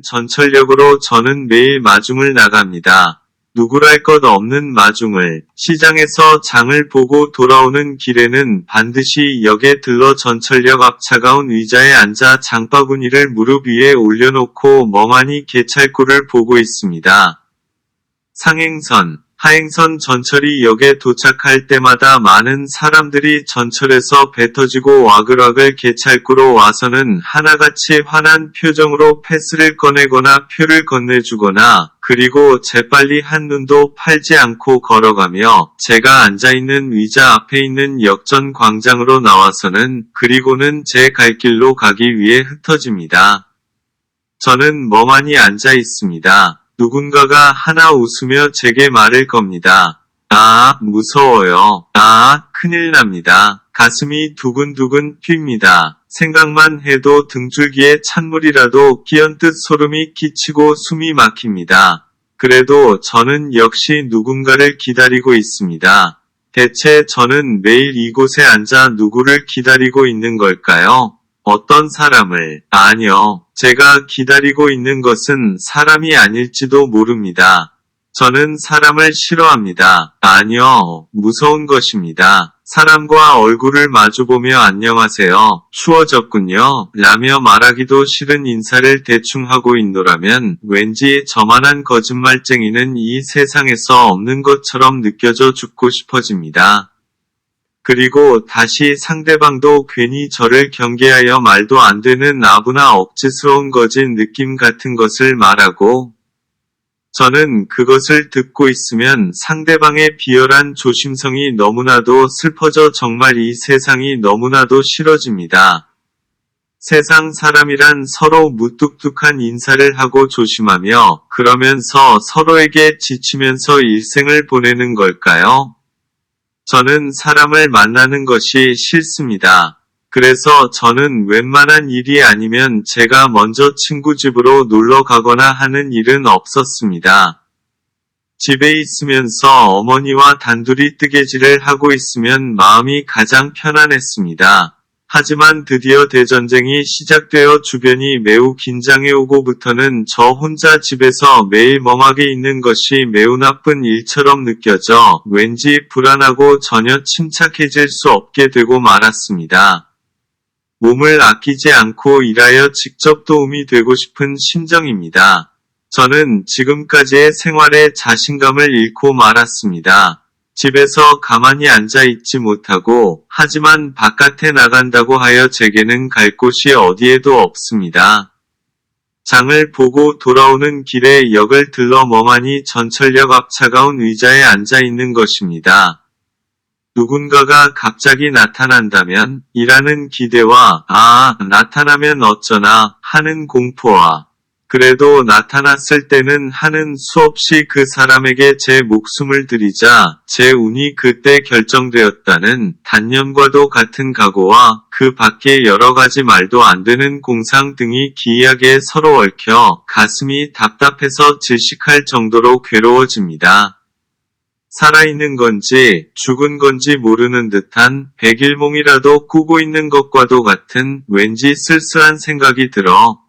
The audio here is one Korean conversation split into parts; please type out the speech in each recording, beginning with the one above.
전철역으로 저는 매일 마중을 나갑니다. 누구랄 것 없는 마중을. 시장에서 장을 보고 돌아오는 길에는 반드시 역에 들러 전철역 앞 차가운 의자에 앉아 장바구니를 무릎 위에 올려놓고 멍하니 개찰구를 보고 있습니다. 상행선, 하행선 전철이 역에 도착할 때마다 많은 사람들이 전철에서 배 터지고 와글와글 개찰구로 와서는 하나같이 환한 표정으로 패스를 꺼내거나 표를 건네주거나 그리고 재빨리 한눈도 팔지 않고 걸어가며 제가 앉아있는 의자 앞에 있는 역전 광장으로 나와서는 그리고는 제 갈 길로 가기 위해 흩어집니다. 저는 멍하니 앉아 있습니다. 누군가가 하나 웃으며 제게 말을 겁니다. 아, 무서워요. 아, 큰일 납니다. 가슴이 두근두근 튑니다. 생각만 해도 등줄기에 찬물이라도 끼얹듯 소름이 끼치고 숨이 막힙니다. 그래도 저는 역시 누군가를 기다리고 있습니다. 대체 저는 매일 이곳에 앉아 누구를 기다리고 있는 걸까요? 어떤 사람을? 아니요. 제가 기다리고 있는 것은 사람이 아닐지도 모릅니다. 저는 사람을 싫어합니다. 아니요. 무서운 것입니다. 사람과 얼굴을 마주보며 안녕하세요. 추워졌군요. 라며 말하기도 싫은 인사를 대충 하고 있노라면 왠지 저만한 거짓말쟁이는 이 세상에서 없는 것처럼 느껴져 죽고 싶어집니다. 그리고 다시 상대방도 괜히 저를 경계하여 말도 안 되는 아부나 억지스러운 거짓 느낌 같은 것을 말하고 저는 그것을 듣고 있으면 상대방의 비열한 조심성이 너무나도 슬퍼져 정말 이 세상이 너무나도 싫어집니다. 세상 사람이란 서로 무뚝뚝한 인사를 하고 조심하며 그러면서 서로에게 지치면서 일생을 보내는 걸까요? 저는 사람을 만나는 것이 싫습니다. 그래서 저는 웬만한 일이 아니면 제가 먼저 친구 집으로 놀러 가거나 하는 일은 없었습니다. 집에 있으면서 어머니와 단둘이 뜨개질을 하고 있으면 마음이 가장 편안했습니다. 하지만 드디어 대전쟁이 시작되어 주변이 매우 긴장해 오고부터는 저 혼자 집에서 매일 멍하게 있는 것이 매우 나쁜 일처럼 느껴져 왠지 불안하고 전혀 침착해질 수 없게 되고 말았습니다. 몸을 아끼지 않고 일하여 직접 도움이 되고 싶은 심정입니다. 저는 지금까지의 생활에 자신감을 잃고 말았습니다. 집에서 가만히 앉아 있지 못하고 하지만 바깥에 나간다고 하여 제게는 갈 곳이 어디에도 없습니다. 장을 보고 돌아오는 길에 역을 들러 멍하니 전철역 앞 차가운 의자에 앉아 있는 것입니다. 누군가가 갑자기 나타난다면 이라는 기대와 나타나면 어쩌나 하는 공포와 그래도 나타났을 때는 하는 수없이 그 사람에게 제 목숨을 드리자 제 운이 그때 결정되었다는 단념과도 같은 각오와 그 밖에 여러가지 말도 안 되는 공상 등이 기이하게 서로 얽혀 가슴이 답답해서 질식할 정도로 괴로워집니다. 살아있는 건지 죽은 건지 모르는 듯한 백일몽이라도 꾸고 있는 것과도 같은 왠지 쓸쓸한 생각이 들어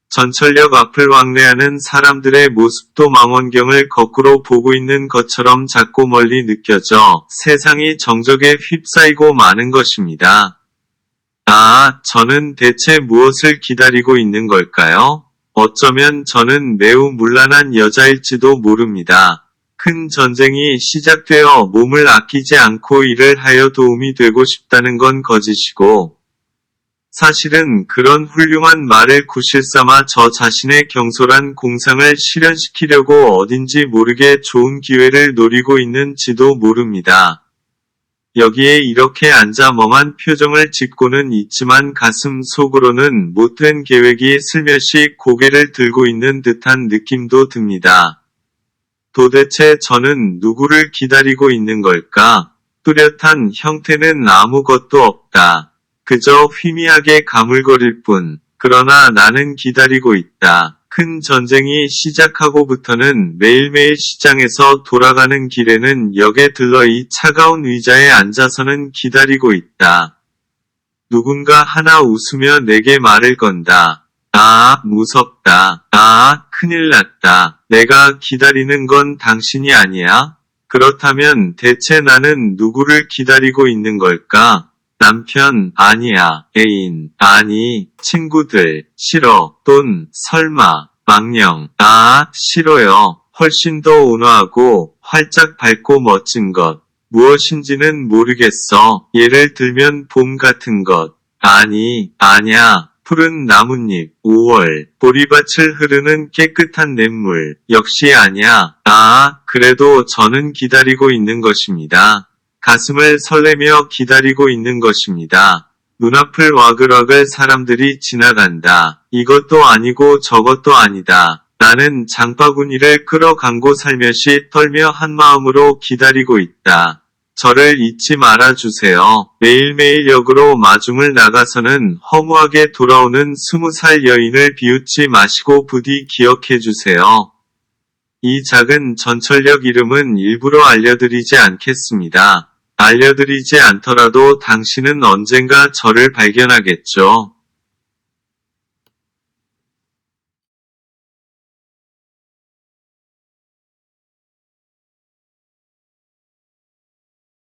전철역 앞을 왕래하는 사람들의 모습도 망원경을 거꾸로 보고 있는 것처럼 작고 멀리 느껴져 세상이 정적에 휩싸이고 마는 것입니다. 저는 대체 무엇을 기다리고 있는 걸까요? 어쩌면 저는 매우 문란한 여자일지도 모릅니다. 큰 전쟁이 시작되어 몸을 아끼지 않고 일을 하여 도움이 되고 싶다는 건 거짓이고 사실은 그런 훌륭한 말을 구실삼아 저 자신의 경솔한 공상을 실현시키려고 어딘지 모르게 좋은 기회를 노리고 있는지도 모릅니다. 여기에 이렇게 앉아 멍한 표정을 짓고는 있지만 가슴 속으로는 못된 계획이 슬며시 고개를 들고 있는 듯한 느낌도 듭니다. 도대체 저는 누구를 기다리고 있는 걸까? 뚜렷한 형태는 아무것도 없다. 그저 희미하게 가물거릴 뿐. 그러나 나는 기다리고 있다. 큰 전쟁이 시작하고부터는 매일매일 시장에서 돌아가는 길에는 역에 들러 이 차가운 의자에 앉아서는 기다리고 있다. 누군가 하나 웃으며 내게 말을 건다. 아, 무섭다. 아, 큰일 났다. 내가 기다리는 건 당신이 아니야? 그렇다면 대체 나는 누구를 기다리고 있는 걸까? 남편, 아니야. 애인, 아니. 친구들, 싫어. 돈, 설마. 망령, 아, 싫어요. 훨씬 더 온화하고 활짝 밝고 멋진 것. 무엇인지는 모르겠어. 예를 들면 봄 같은 것. 아니, 아냐. 푸른 나뭇잎, 5월, 보리밭을 흐르는 깨끗한 냇물, 역시 아냐. 아, 그래도 저는 기다리고 있는 것입니다. 가슴을 설레며 기다리고 있는 것입니다. 눈앞을 와글와글 사람들이 지나간다. 이것도 아니고 저것도 아니다. 나는 장바구니를 끌어감고 살며시 떨며 한마음으로 기다리고 있다. 저를 잊지 말아주세요. 매일매일 역으로 마중을 나가서는 허무하게 돌아오는 20살 여인을 비웃지 마시고 부디 기억해주세요. 이 작은 전철역 이름은 일부러 알려드리지 않겠습니다. 알려드리지 않더라도 당신은 언젠가 저를 발견하겠죠.